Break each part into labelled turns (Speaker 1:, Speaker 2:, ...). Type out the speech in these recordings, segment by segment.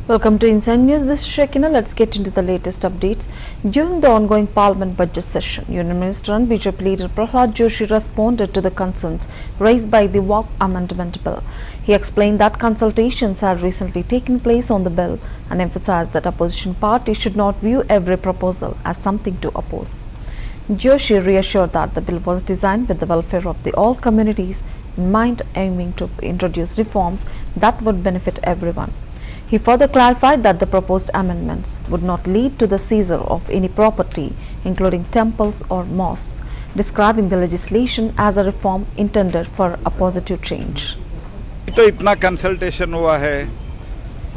Speaker 1: Welcome to Inside News. This is Shekina. Let's get into the latest updates. During the ongoing Parliament budget session, Union Minister and BJP leader Prahlad Joshi responded to the concerns raised by the WACC amendment bill. He explained that consultations had recently taken place on the bill and emphasized that opposition parties should not view every proposal as something to oppose. Joshi reassured that the bill was designed with the welfare of all communities in mind, aiming to introduce reforms that would benefit everyone. He further clarified that the proposed amendments would not lead to the seizure of any property, including temples or mosques, describing the legislation as a reform intended for a positive change.
Speaker 2: तो इतना consultation हुआ है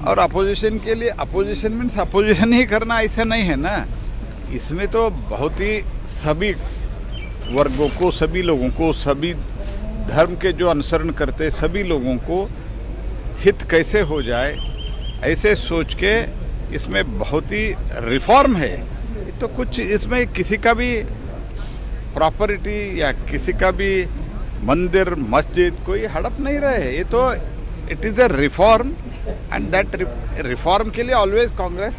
Speaker 2: और opposition के लिए opposition means opposition ही करना ऐसा नहीं है ना। इसमें तो बहुत ही सभी वर्गों को, सभी लोगों को, सभी धर्म के जो अनुसरण करते सभी लोगों को हित कैसे हो जाए ऐसे सोच के इसमें बहुत ही रिफॉर्म है। तो कुछ इसमें किसी का भी प्रॉपर्टी या किसी का भी मंदिर मस्जिद कोई हड़प नहीं रहे। ये तो it is a reform and that reform के लिए ऑलवेज कांग्रेस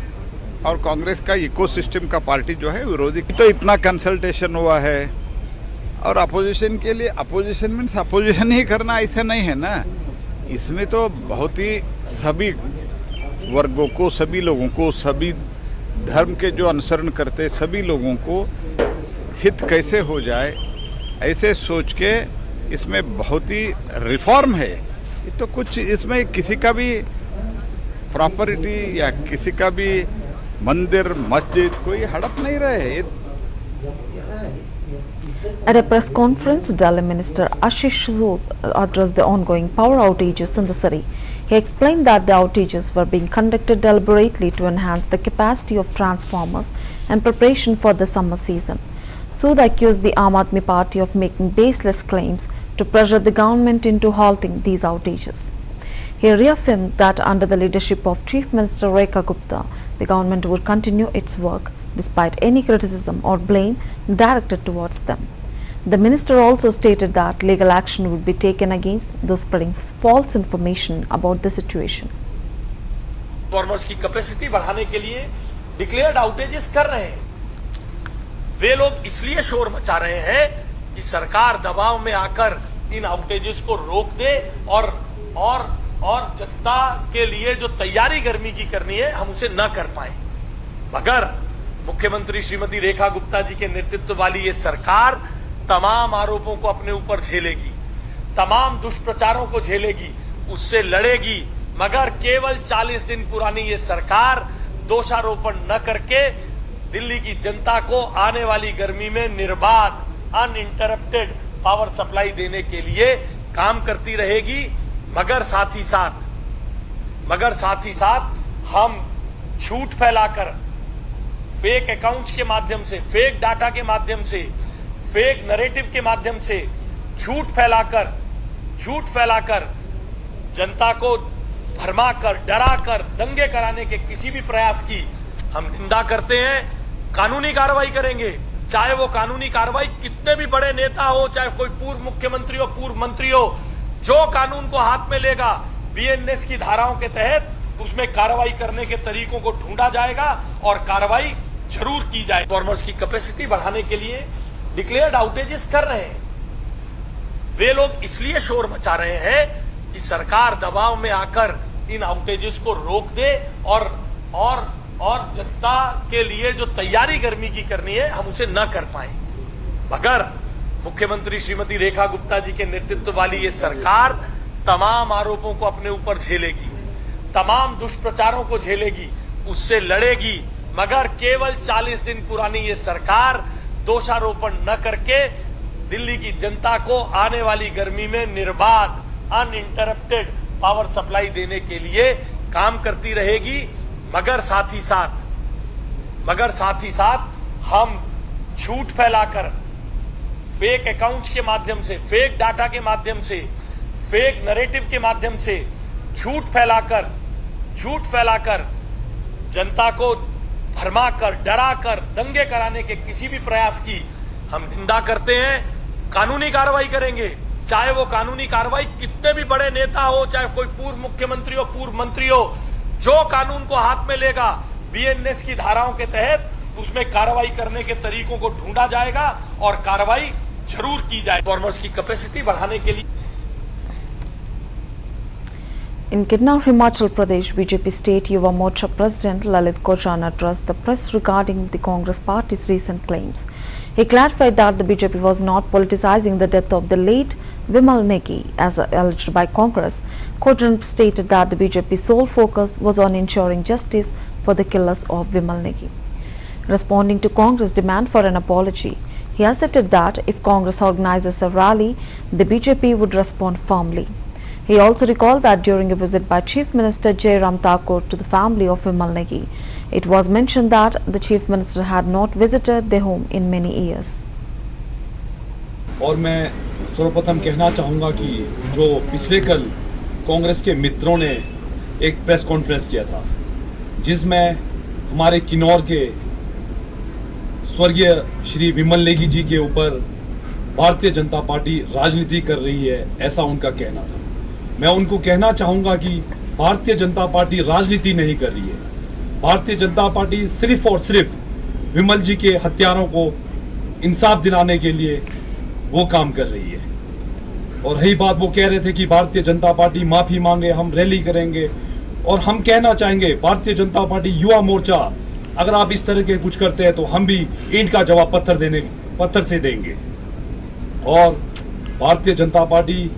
Speaker 2: और कांग्रेस का इकोसिस्टम का पार्टी जो है विरोधी। तो इतना कंसल्टेशन हुआ है और अपोजिशन के लिए अपोजिशन मीन्स अपोजिशन ही करना ऐसा नहीं है ना। इसमें तो बहुत ही सभी वर्गों को, सभी लोगों को, सभी धर्म के जो अनुसरण करते सभी लोगों को हित कैसे हो जाए ऐसे सोच के इसमें बहुत ही रिफॉर्म है। तो कुछ इसमें किसी का भी प्रॉपर्टी या किसी का भी मंदिर मस्जिद कोई हड़प नहीं रहे।
Speaker 1: At a press conference, Delhi Minister Ashish Zood addressed the ongoing power outages in the city. He explained that the outages were being conducted deliberately to enhance the capacity of transformers in preparation for the summer season. Sood accused the Aam Aadmi Party of making baseless claims to pressure the government into halting these outages. He reaffirmed that under the leadership of Chief Minister Rekha Gupta, the government would continue its work despite any criticism or blame directed towards them. The minister also stated that legal action would be taken against those spreading false information about the situation.
Speaker 3: Transformers की capacity बढ़ाने के लिए declared outages कर रहे हैं। वे लोग इसलिए शोर मचा रहे हैं कि सरकार दबाव में आकर इन आउटेजेस को रोक दे और जनता के लिए जो तैयारी गर्मी की करनी है हम उसे न कर पाए। मगर मुख्यमंत्री श्रीमती रेखा गुप्ता जी के नेतृत्व वाली ये सरकार तमाम आरोपों को अपने ऊपर झेलेगी, तमाम दुष्प्रचारों को झेलेगी, उससे लड़ेगी। मगर केवल 40 दिन पुरानी ये सरकार दोषारोपण न करके दिल्ली की जनता को आने वाली गर्मी में निर्बाध अनइंटरप्टेड पावर सप्लाई देने के लिए काम करती रहेगी। मगर साथ ही साथ हम झूठ फैलाकर फेक अकाउंट्स के माध्यम से, फेक डाटा के माध्यम से, फेक नैरेटिव के माध्यम से झूठ फैलाकर जनता को भरमाकर, डराकर, दंगे कराने के किसी भी प्रयास की हम निंदा करते हैं। कानूनी कार्रवाई करेंगे, चाहे वो कानूनी कार्रवाई कितने भी बड़े नेता हो, चाहे कोई पूर्व मुख्यमंत्री हो, पूर्व मंत्री हो, जो कानून को हाथ में लेगा बीएनएस की धाराओं के तहत उसमें कार्रवाई करने के तरीकों को ढूंढा जाएगा और कार्रवाई जरूर की जाए। ट्रांसफॉर्मर्स की कैपेसिटी बढ़ाने के लिए डिक्लेयर्ड आउटेजेस कर रहे हैं। वे लोग इसलिए शोर मचा रहे हैं कि सरकार दबाव में आकर इन आउटेजेस को रोक दे और जनता के लिए जो तैयारी गर्मी की करनी है हम उसे न कर पाए। मगर मुख्यमंत्री श्रीमती रेखा गुप्ता जी के नेतृत्व वाली ये सरकार तमाम आरोपों को अपने ऊपर झेलेगी, तमाम दुष्प्रचारों को झेलेगी, उससे लड़ेगी। मगर केवल 40 दिन पुरानी ये सरकार दोषारोपण न करके दिल्ली की जनता को आने वाली गर्मी में निर्बाध अनइंटरप्टेड पावर सप्लाई देने के लिए काम करती रहेगी। मगर साथ ही साथ हम झूठ फैलाकर फेक अकाउंट्स के माध्यम से, फेक डाटा के माध्यम से, फेक नैरेटिव के माध्यम से झूठ फैलाकर जनता को भरमाकर, डराकर, दंगे कराने के किसी भी प्रयास की हम निंदा करते हैं। कानूनी कार्रवाई करेंगे, चाहे वो कानूनी कार्रवाई कितने भी बड़े नेता हो, चाहे कोई पूर्व मुख्यमंत्री हो, पूर्व मंत्री हो, जो कानून को हाथ में लेगा बीएनएस की धाराओं के तहत उसमें कार्रवाई करने के तरीकों को ढूंढा जाएगा और कार्रवाई जरूर की जाए। फार्मर्स की कैपेसिटी बढ़ाने के लिए
Speaker 1: In Kinnaur, Himachal Pradesh, BJP State Yuva Morcha President Lalit Kochhar addressed the press regarding the Congress party's recent claims. He clarified that the BJP was not politicizing the death of the late Vimal Negi as alleged by Congress. Kochhar stated that the BJP's sole focus was on ensuring justice for the killers of Vimal Negi. Responding to Congress' demand for an apology, he asserted that if Congress organizes a rally, the BJP would respond firmly. He also recalled that during a visit by Chief Minister Jairam Thakur to the family of Vimal Negi, it was mentioned that the Chief Minister had not visited their home in many years.
Speaker 4: और मैं सर्वप्रथम कहना चाहूँगा कि जो पिछले कल कांग्रेस के मित्रों ने एक प्रेस कॉन्फ्रेंस किया था जिसमें हमारे किन्नौर के स्वर्गीय श्री विमल नेगी जी के ऊपर भारतीय जनता पार्टी राजनीति कर रही है, ऐसा उनका कहना था। मैं उनको कहना चाहूँगा कि भारतीय जनता पार्टी राजनीति नहीं कर रही है। भारतीय जनता पार्टी सिर्फ और सिर्फ विमल जी के हत्यारों को इंसाफ दिलाने के लिए वो काम कर रही है। और रही बात, वो कह रहे थे कि भारतीय जनता पार्टी माफ़ी मांगे, हम रैली करेंगे, और हम कहना चाहेंगे भारतीय जनता पार्टी युवा मोर्चा, अगर आप इस तरह के कुछ करते हैं तो हम भी ईंट का जवाब पत्थर से देंगे। और भारतीय जनता पार्टी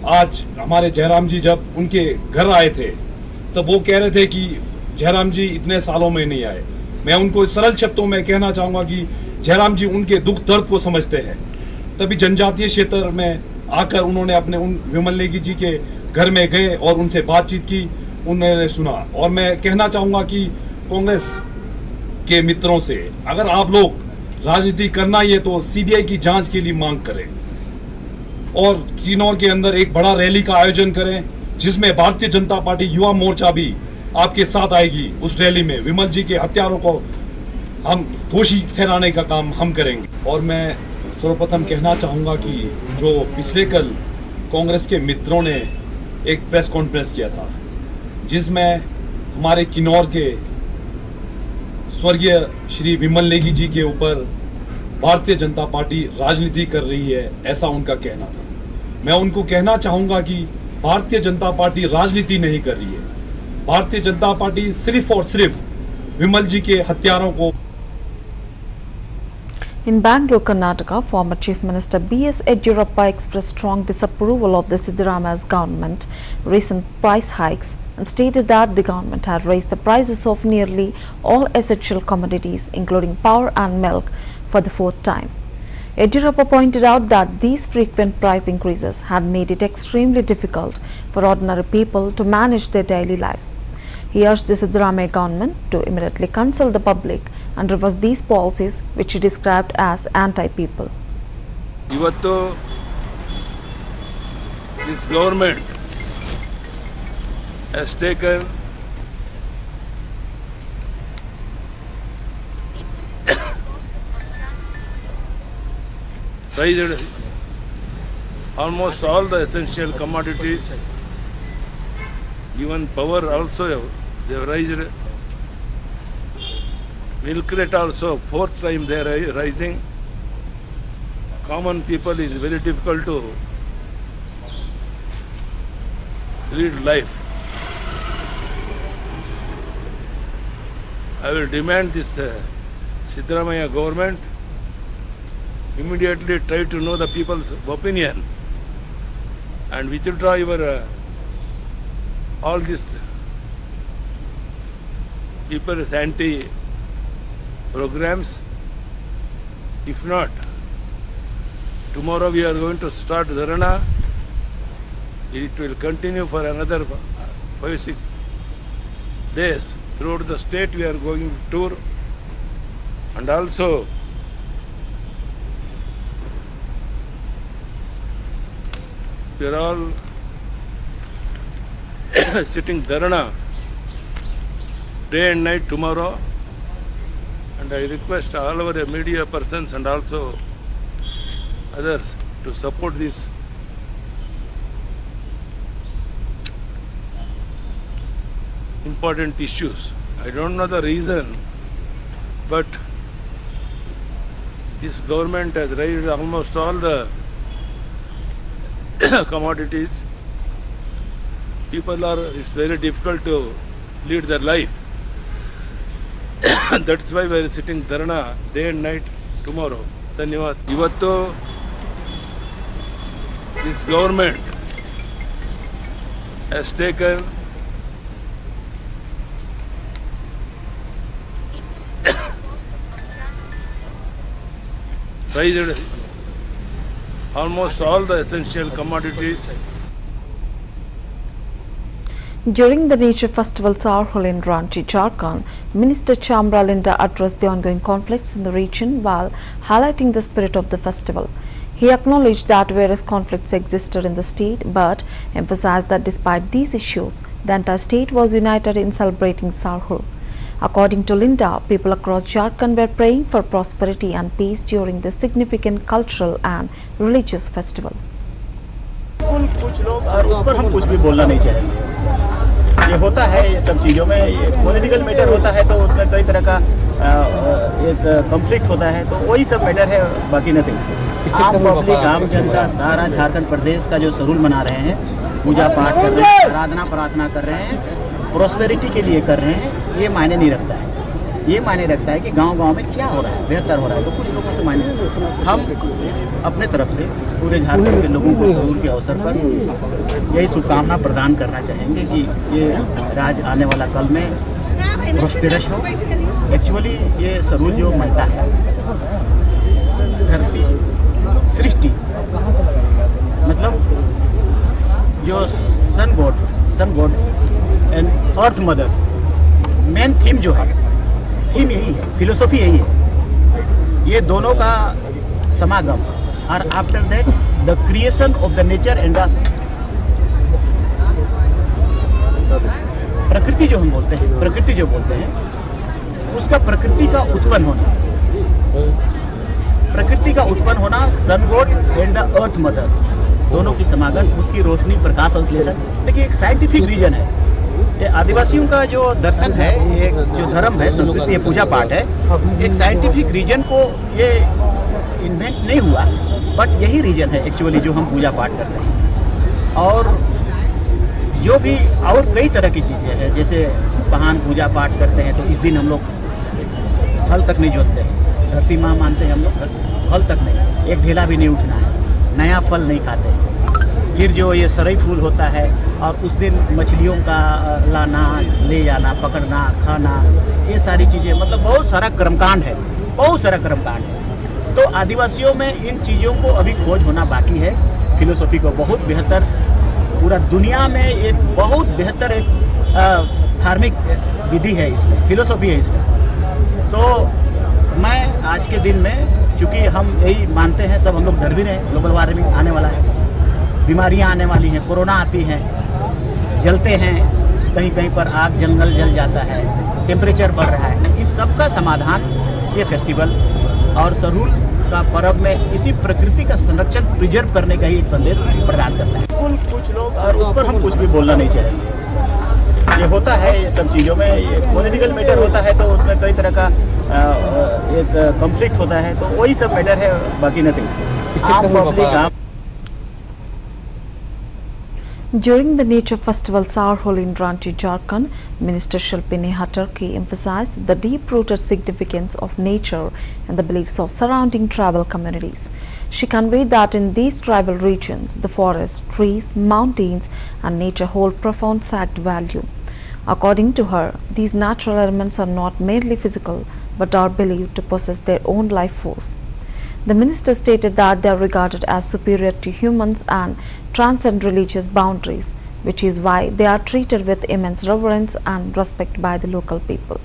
Speaker 4: आज हमारे जयराम जी जब उनके घर आए थे तब वो कह रहे थे कि जयराम जी इतने सालों में नहीं आए। मैं उनको सरल शब्दों में कहना चाहूँगा कि जयराम जी उनके दुख दर्द को समझते हैं, तभी जनजातीय क्षेत्र में आकर उन्होंने अपने उन विमल नेगी जी के घर में गए और उनसे बातचीत की, उन्होंने सुना। और मैं कहना चाहूँगा कि कांग्रेस के मित्रों से, अगर आप लोग राजनीति करना ही है तो सीबीआई की जांच के लिए मांग करें और किन्नौर के अंदर एक बड़ा रैली का आयोजन करें जिसमें भारतीय जनता पार्टी युवा मोर्चा भी आपके साथ आएगी। उस रैली में विमल जी के हत्यारों को हम दोषी ठहराने का काम हम करेंगे। और मैं सर्वप्रथम कहना चाहूँगा कि जो पिछले कल कांग्रेस के मित्रों ने एक प्रेस कॉन्फ्रेंस किया था जिसमें हमारे किन्नौर के स्वर्गीय श्री विमल नेगी जी के ऊपर भारतीय जनता पार्टी राजनीति कर रही है, ऐसा उनका कहना था। मैं उनको कहना चाहूँगा कि भारतीय जनता पार्टी राजनीति नहीं कर रही है। भारतीय जनता पार्टी सिर्फ और सिर्फ विमल जी के हत्यारों को।
Speaker 1: In Bangalore, Karnataka, former Chief Minister B.S. Yediyurappa expressed strong disapproval of the Siddaramaia's government recent price hikes and stated that the government had raised the prices of nearly all essential commodities, including power and milk, for the fourth time. Yediyurappa pointed out that these frequent price increases had made it extremely difficult for ordinary people to manage their daily lives. He urged the Siddaramaiah government to immediately consult the public and reverse these policies, which he described as anti-people.
Speaker 5: ಇವತ್ತು this government has taken raised almost all the essential commodities, even power also they have raised. Milk rate also fourth time they are rising. Common people is very difficult to lead life. I will demand this Siddaramaiah government immediately try to know the people's opinion and withdraw your all these people's anti programs. If not, tomorrow we are going to start Dharana. It will continue for another 5-6 days. Throughout the state we are going to tour, and also we are all sitting Dharana day and night tomorrow. And I request all our media persons and also others to support this. important issues. I don't know the reason, but this government has raised almost all the commodities. It's very difficult to lead their life. That's why we are sitting dharna day and night tomorrow. Dhanyavad. Ivattu this government has taken raised almost all the essential commodities.
Speaker 1: During the Nature Festival Sarhul in Ranchi, Jharkhand, Minister Chamra Linda addressed the ongoing conflicts in the region while highlighting the spirit of the festival. He acknowledged that various conflicts existed in the state but emphasized that despite these issues, the entire state was united in celebrating Sarhul. According to Linda, people across Jharkhand were praying for prosperity and peace during this significant cultural and religious festival.
Speaker 6: कुछ लोग और उस पर हम कुछ भी बोलना नहीं चाहेंगे। ये होता है, ये सब चीज़ों में ये पॉलिटिकल मैटर होता है तो उसमें कई तरह का एक कॉन्फ्लिक्ट होता है, तो वही सब मैटर है, बाकी नथिंग। आम पब्लिक, आम जनता, सारा झारखंड प्रदेश का जो सरूल मना रहे हैं, पूजा पाठ कर रहे हैं, आराधना प्रार्थना कर रहे हैं, प्रॉस्पेरिटी के लिए कर रहे हैं, ये मायने नहीं रखता है। ये मायने रखता है कि गांव-गांव में क्या हो रहा है, बेहतर हो रहा है, तो कुछ लोगों से मायने हम अपने तरफ से पूरे झारखंड के लोगों को सरूल के अवसर पर यही शुभकामना प्रदान करना चाहेंगे कि ये राज आने वाला कल में प्रॉस्पेरस हो। एक्चुअली ये सरूल जो मनता है, धरती सृष्टि मतलब जो sun god and earth mother, main theme जो है, थीम यही है, फिलोसॉफी यही है, ये दोनों का समागम। और after that the creation of the nature and the प्रकृति जो हम बोलते हैं, प्रकृति जो बोलते हैं, उसका प्रकृति का उत्पन्न होना, प्रकृति का उत्पन्न होना, sun god and the earth mother दोनों की समागम, उसकी रोशनी, प्रकाश, संश्लेषण। देखिए एक साइंटिफिक रीजन है, ये आदिवासियों का जो दर्शन है, ये जो धर्म है, संस्कृति, ये पूजा पाठ है, एक साइंटिफिक रीजन को ये इन्वेंट नहीं हुआ, बट यही रीजन है एक्चुअली जो हम पूजा पाठ करते हैं। और जो भी और कई तरह की चीज़ें हैं, जैसे वाहन पूजा पाठ करते हैं तो इस दिन हम लोग फल तक नहीं जोतते हैं, धरती माँ मानते हैं हम लोग, फल तक नहीं, एक ढेला भी नहीं उठना है, नया फल नहीं खाते। फिर जो ये सरई फूल होता है और उस दिन मछलियों का लाना, ले जाना, पकड़ना, खाना, ये सारी चीज़ें, मतलब बहुत सारा कर्मकांड है, बहुत सारा कर्मकांड है। तो आदिवासियों में इन चीज़ों को अभी खोज होना बाकी है। फिलोसॉफी को बहुत बेहतर, पूरा दुनिया में एक बहुत बेहतर एक धार्मिक विधि है इसमें, फिलोसॉफी है इसमें। तो मैं आज के दिन में, चूँकि हम यही मानते हैं, सब हम लोग डर भी रहे हैं, ग्लोबल वार्मिंग आने वाला है, बीमारियां आने वाली हैं, कोरोना आती हैं, जलते हैं, कहीं कहीं पर आग जंगल जल जाता है, टेम्परेचर बढ़ रहा है, इस सब का समाधान ये फेस्टिवल और सरूल का पर्व में इसी प्रकृति का संरक्षण, प्रिजर्व करने का ही एक संदेश प्रदान करता है। कुछ लोग और उस पर हम कुछ भी बोलना नहीं चाहेंगे। ये होता है, ये सब चीज़ों में ये पॉलिटिकल मैटर होता है तो उसमें कई तरह का एक कॉन्फ्लिक्ट होता है, तो वही सब मैटर है, बाकी नथिंग। आम public,
Speaker 1: During the Nature Festival Sarhul in Ranchi, Jharkhand, Minister Shilpi Neha Turkey emphasized the deep-rooted significance of nature and the beliefs of surrounding tribal communities. She conveyed that in these tribal regions, the forests, trees, mountains and nature hold profound sacred value. According to her, these natural elements are not merely physical but are believed to possess their own life force. The minister stated that they are regarded as superior to humans and transcend religious boundaries, which is why they are treated with immense reverence and respect by the local people.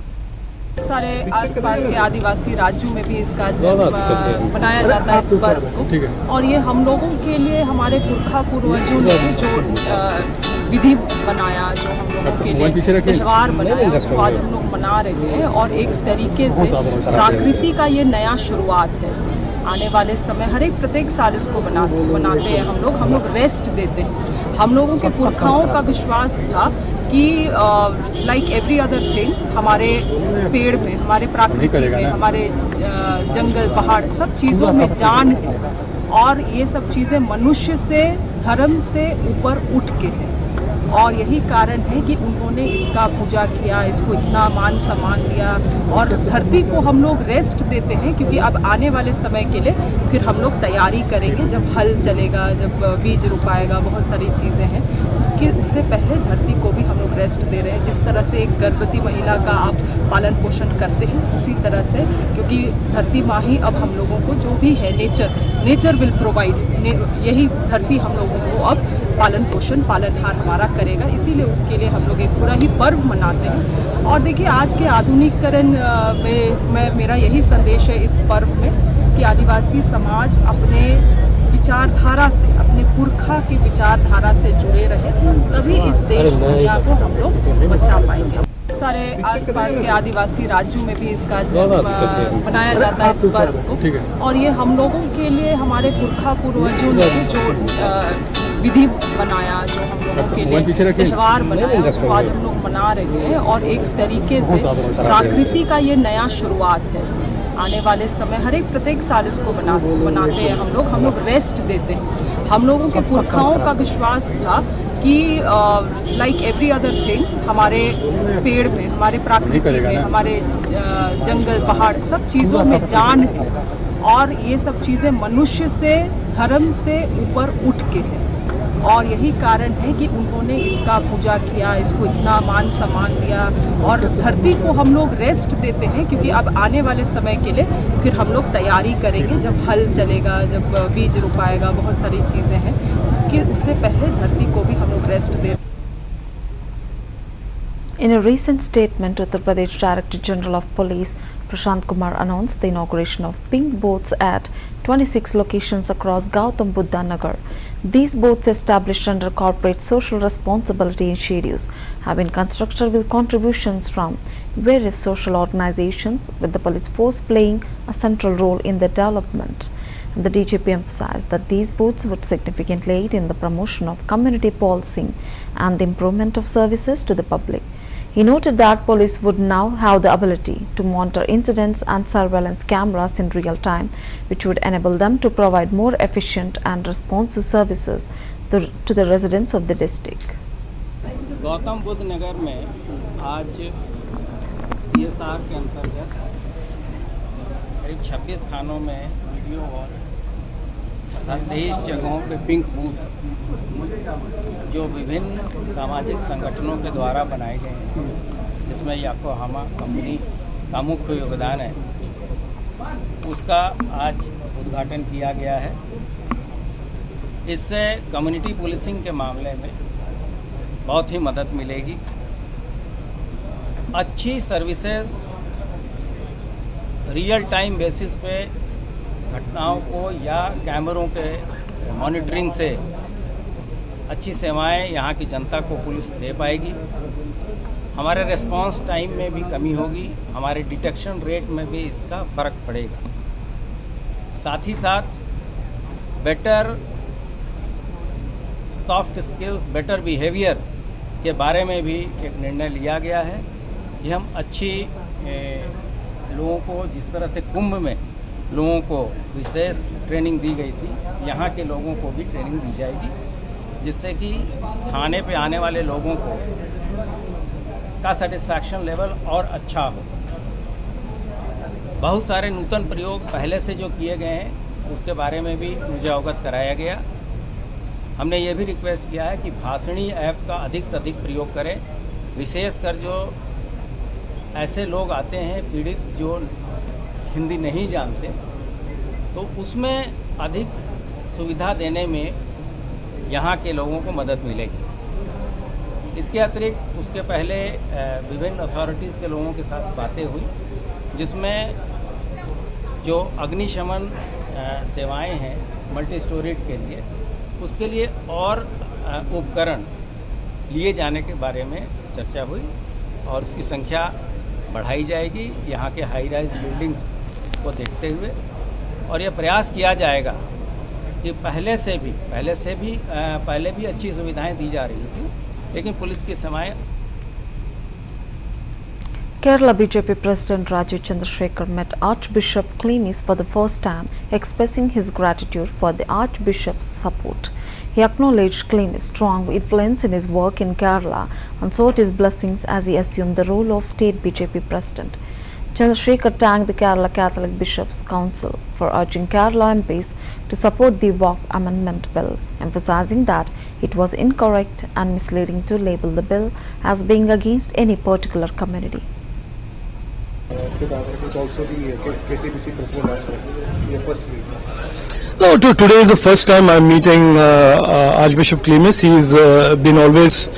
Speaker 7: सारे आसपास के आदिवासी राज्यों में भी इसका मनाया जाता है इस पर्व को, और ये हम लोगों के लिए हमारे पुरखा पूर्वजों ने जो विधि बनाया, जो हम लोगों के लिए त्यौहार बनाया, उसको आज हम लोग मना रहे हैं। और एक तरीके से प्रकृति का ये नया शुरुआत है। आने वाले समय हर एक प्रत्येक साल इसको मनाते हैं हम लोग रेस्ट देते हैं। हम लोगों के पुरखाओं का विश्वास था कि लाइक एवरी अदर थिंग हमारे पेड़ में, हमारे प्राकृतिक में, हमारे जंगल पहाड़ सब चीज़ों में जान है और ये सब चीज़ें मनुष्य से, धर्म से ऊपर उठ के हैं और यही कारण है कि उन्होंने इसका पूजा किया, इसको इतना मान सम्मान दिया और धरती को हम लोग रेस्ट देते हैं क्योंकि अब आने वाले समय के लिए फिर हम लोग तैयारी करेंगे, जब हल चलेगा, जब बीज रोपाएगा, बहुत सारी चीज़ें हैं, उससे पहले धरती को भी हम लोग रेस्ट दे रहे हैं। जिस तरह से एक गर्भवती महिला का आप पालन पोषण करते हैं उसी तरह से, क्योंकि धरती माँ ही अब हम लोगों को जो भी है नेचर विल प्रोवाइड, यही धरती हम लोगों को अब पालन पोषण पालनहार हमारा करेगा, इसीलिए उसके लिए हम लोग एक पूरा ही पर्व मनाते हैं। और देखिए आज के आधुनिकीकरण में मेरा यही संदेश है इस पर्व में कि आदिवासी समाज अपने विचारधारा से, अपने पुरखा की विचारधारा से जुड़े रहे, तभी इस देश दुनिया को हम लोग बचा पाएंगे। सारे आसपास के आदिवासी राज्यों में भी इसका मनाया जाता है इस पर्व को और ये हम लोगों के लिए, हमारे पुरखा पूर्वजों ने जो विधि बनाया, जो हम लोगों के लिए त्यौहार बनाया, उसको आज हम लोग मना रहे हैं और एक तरीके से प्रकृति का ये नया शुरुआत है। आने वाले समय हर एक प्रत्येक साल इसको मनाते हैं हम लोग रेस्ट देते हैं। हम लोगों के पुरखाओं का विश्वास था कि लाइक एवरी अदर थिंग हमारे पेड़ में, हमारे प्राकृतिक में, हमारे जंगल पहाड़ सब चीज़ों में जान है और ये सब चीज़ें मनुष्य से, धर्म से ऊपर उठ के हैं और यही कारण है कि उन्होंने इसका पूजा किया, इसको इतना मान सम्मान दिया और धरती को हम लोग रेस्ट देते हैं क्योंकि अब आने वाले समय के लिए फिर हम लोग तैयारी करेंगे, जब हल चलेगा, जब बीज रोपाएगा, बहुत सारी चीज़ें हैं, उससे पहले धरती को भी हम लोग rest they.
Speaker 1: In a recent statement, Uttar Pradesh Director General of Police Prashant Kumar announced the inauguration of pink boats at 26 locations across Gautam Buddha Nagar. These boats, established under corporate social responsibility initiatives, have been constructed with contributions from various social organizations, with the police force playing a central role in their development. The DGP emphasized that these boats would significantly aid in the promotion of community policing and the improvement of services to the public. He noted that police would now have the ability to monitor incidents and surveillance cameras in real time, which would enable them to provide more efficient and responsive services to the residents of the district.
Speaker 8: Gautam Buddh Nagar में आज CSR के अंतर्गत करीब 26 थानों में video और 23 जगहों पे पिंक बूथ जो विभिन्न सामाजिक संगठनों के द्वारा बनाए गए हैं, जिसमें याको हामा कंपनी का मुख्य योगदान है, उसका आज उद्घाटन किया गया है। इससे कम्युनिटी पुलिसिंग के मामले में बहुत ही मदद मिलेगी। अच्छी सर्विसेज रियल टाइम बेसिस पे घटनाओं को या कैमरों के मॉनिटरिंग से अच्छी सेवाएं यहाँ की जनता को पुलिस दे पाएगी। हमारे रिस्पांस टाइम में भी कमी होगी, हमारे डिटेक्शन रेट में भी इसका फ़र्क पड़ेगा। साथ ही साथ better soft skills, better behaviour के बारे में भी एक निर्णय लिया गया है कि हम अच्छी लोगों को, जिस तरह से कुंभ में लोगों को विशेष ट्रेनिंग दी गई थी, यहाँ के लोगों को भी ट्रेनिंग दी जाएगी, जिससे कि थाने पे आने वाले लोगों को का सेटिस्फैक्शन लेवल और अच्छा हो। बहुत सारे नूतन प्रयोग पहले से जो किए गए हैं उसके बारे में भी मुझे अवगत कराया गया। हमने ये भी रिक्वेस्ट किया है कि भाषणी ऐप का अधिक से अधिक प्रयोग करें, विशेषकर जो ऐसे लोग आते हैं पीड़ित जो हिंदी नहीं जानते, तो उसमें अधिक सुविधा देने में यहाँ के लोगों को मदद मिलेगी। इसके अतिरिक्त उसके पहले विभिन्न अथॉरिटीज़ के लोगों के साथ बातें हुई, जिसमें जो अग्निशमन सेवाएं हैं मल्टी स्टोरेज के लिए, उसके लिए और उपकरण लिए जाने के बारे में चर्चा हुई और उसकी संख्या बढ़ाई जाएगी यहाँ के हाई राइज बिल्डिंग्स को देखते हुए। और ये प्रयास किया जाएगा कि पहले भी अच्छी सुविधाएं दी जा रही थी, लेकिन पुलिस की सेवाएं
Speaker 1: Kerala BJP President Rajiv Chandrasekhar met Archbishop Clemis for the first time, expressing his gratitude for the Archbishop's support. He acknowledged Clemis' strong influence in his work in Kerala and sought his blessings as he assumed the role of state BJP president. Chandrasekhar thanked the Kerala Catholic Bishops' Council for urging Kerala MPs to support the Waqf Amendment Bill, emphasizing that it was incorrect and misleading to label the bill as being against any particular community.
Speaker 9: Who's also the KCBC president last night, your first meeting.
Speaker 10: No, today is the first time I'm meeting Archbishop Clemis. He's been always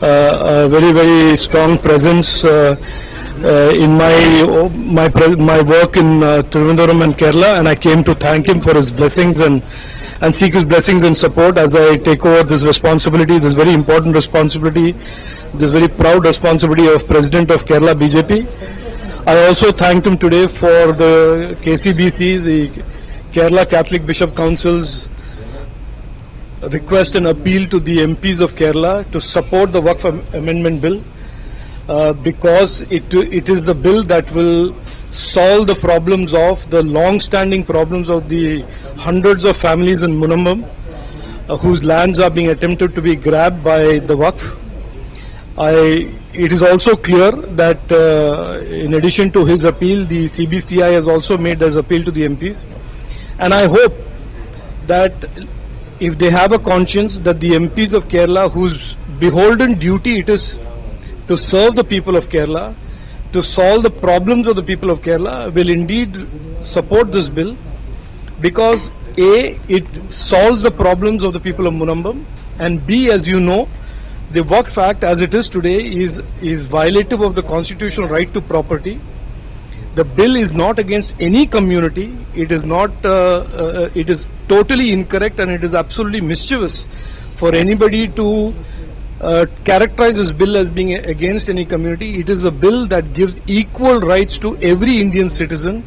Speaker 10: a very strong presence in my work in Trivandrum and Kerala, and I came to thank him for his blessings and seek his blessings and support as I take over this responsibility, this very important responsibility, this very proud responsibility of President of Kerala BJP. I also thanked him today for the KCBC, the Kerala Catholic Bishop Council's request and appeal to the MPs of Kerala to support the Waqf Amendment Bill because it is the bill that will solve the problems of the long-standing problems of the hundreds of families in Munambam whose lands are being attempted to be grabbed by the Waqf. It is also clear that in addition to his appeal, the CBCI has also made his appeal to the MPs. And I hope that if they have a conscience, that the MPs of Kerala, whose beholden duty it is to serve the people of Kerala, to solve the problems of the people of Kerala, will indeed support this bill because A, it solves the problems of the people of Munambam, and B, as you know, the Waqf Act as it is today is violative of the constitutional right to property. The bill is not against any community. It is not. It is totally incorrect, and it is absolutely mischievous for anybody to characterize this bill as being against any community. It is a bill that gives equal rights to every Indian citizen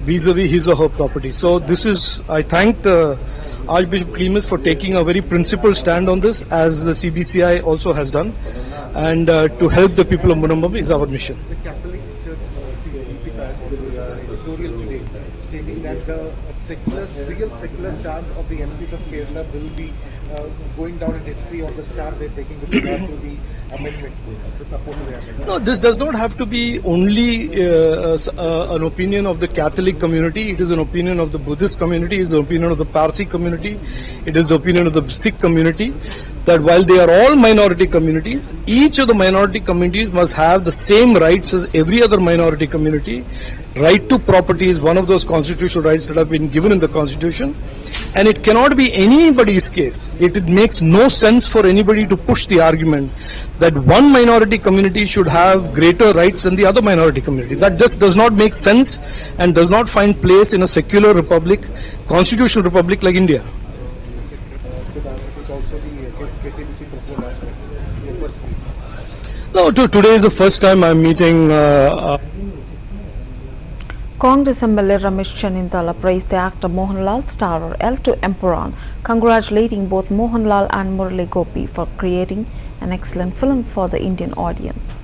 Speaker 10: vis-a-vis his or her property. So this is. I thanked Archbishop Clemis for taking a very principled stand on this, as the CBCI also has done, and to help the people of Munambam is our mission.
Speaker 9: The Catholic Church editorial today stating that the real secular stance of the MPs of Kerala will be going down in history on the stand they're taking with regard to the amendment, the support to the amendment.
Speaker 10: No, this does not have to be only an opinion of the Catholic community. It is an opinion of the Buddhist community, it is the opinion of the Parsi community, it is the opinion of the Sikh community, that while they are all minority communities, each of the minority communities must have the same rights as every other minority community. Right to property is one of those constitutional rights that have been given in the Constitution, and it cannot be anybody's case. It makes no sense for anybody to push the argument that one minority community should have greater rights than the other minority community. That just does not make sense and does not find place in a secular republic, constitutional republic like India.
Speaker 9: Who's also the KCBC president last night, your first meeting.
Speaker 10: No, today is the first time I'm meeting
Speaker 1: Congress MLA Ramesh Chenninthala praised the actor Mohanlal starrer L2 Empuran, congratulating both Mohanlal and Murali Gopi for creating an excellent film for the Indian audience.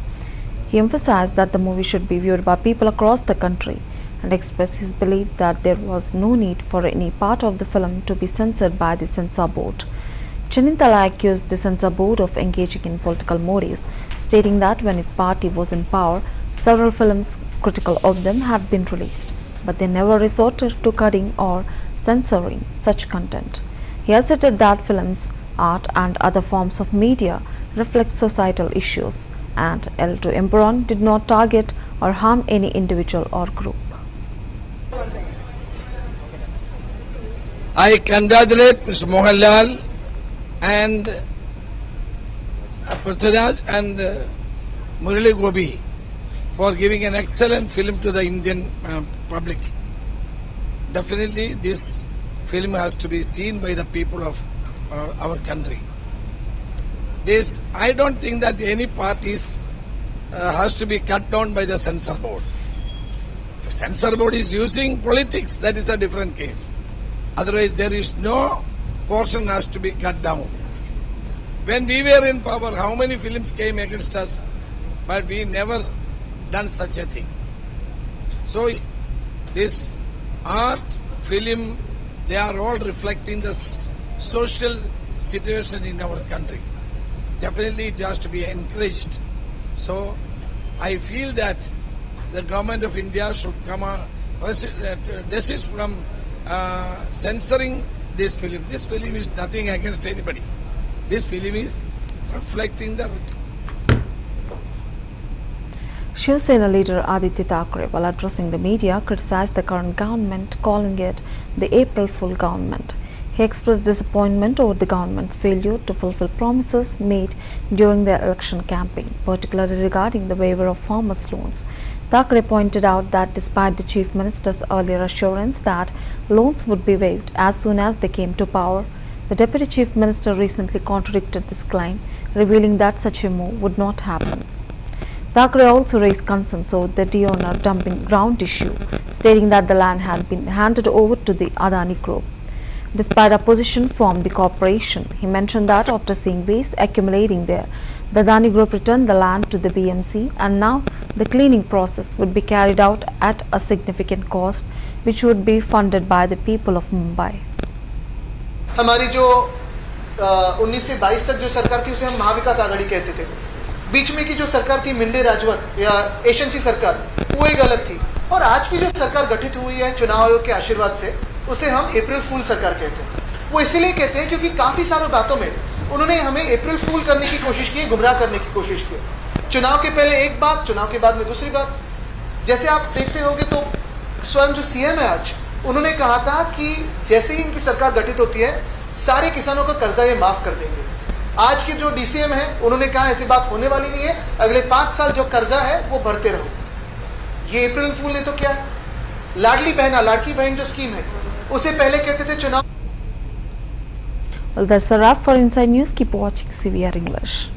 Speaker 1: He emphasized that the movie should be viewed by people across the country and expressed his belief that there was no need for any part of the film to be censored by the censor board. Chenninthala accused the censor board of engaging in political motives, stating that when his party was in power, several films critical of them have been released, but they never resorted to cutting or censoring such content. He asserted that films, art and other forms of media reflect societal issues, and L2 Empuran did not target or harm any individual or group.
Speaker 11: I congratulate Mr. Mohanlal and Prithviraj and Murali Gopi for giving an excellent film to the Indian public. Definitely this film has to be seen by the people of our country. I don't think that any parties has to be cut down by the censor board. If censor board is using politics, that is a different case. Otherwise there is no portion has to be cut down. When we were in power, how many films came against us, but we never done such a thing. So this art, film, they are all reflecting the social situation in our country. Definitely it has to be encouraged. So I feel that the government of India should come desist from censoring this film. This film is nothing against anybody. This film is reflecting the
Speaker 1: Shiv Sena leader Aditya Thackeray, while addressing the media, criticized the current government, calling it the April Fool government. He expressed disappointment over the government's failure to fulfill promises made during their election campaign, particularly regarding the waiver of farmers' loans. Thackeray pointed out that despite the Chief Minister's earlier assurance that loans would be waived as soon as they came to power, the Deputy Chief Minister recently contradicted this claim, revealing that such a move would not happen. Thackeray also raised concerns over the de-owner dumping ground issue, stating that the land had been handed over to the Adani Group. Despite opposition from the corporation, he mentioned that after seeing waste accumulating there, the Adani Group returned the land to the BMC, and now the cleaning process would be carried out at a significant cost, which would be funded by the people of Mumbai.
Speaker 12: हमारी जो 19 से 22 तक जो सरकार थी उसे हम महाविकास आघाड़ी कहते थे। बीच में की जो सरकार थी मिंडे राजवत या एशेंसी सरकार, वो एक अलग थी। और आज की जो सरकार गठित हुई है चुनाव आयोग के आशीर्वाद से, उसे हम अप्रैल फूल सरकार कहते हैं। वो इसीलिए कहते हैं क्योंकि काफी सारी बातों में उन्होंने हमें अप्रैल फूल करने की कोशिश की, गुमराह करने की कोशिश की। चुनाव के पहले एक बात, चुनाव के बाद में दूसरी बात। जैसे आप देखते होंगे तो स्वयं जो सीएम है आज, उन्होंने कहा था कि जैसे ही इनकी सरकार गठित होती है सारे किसानों का कर्जा ये माफ कर देंगे। आज की जो डीसीएम है उन्होंने कहा ऐसी बात होने वाली नहीं है, अगले 5 साल जो कर्जा है वो भरते रहो। ये अप्रैल फूल ने तो क्या, लाडली बहन जो स्कीम है उसे पहले कहते थे चुनाव।
Speaker 1: Well, that's a wrap for Inside News. Keep watching CVR English.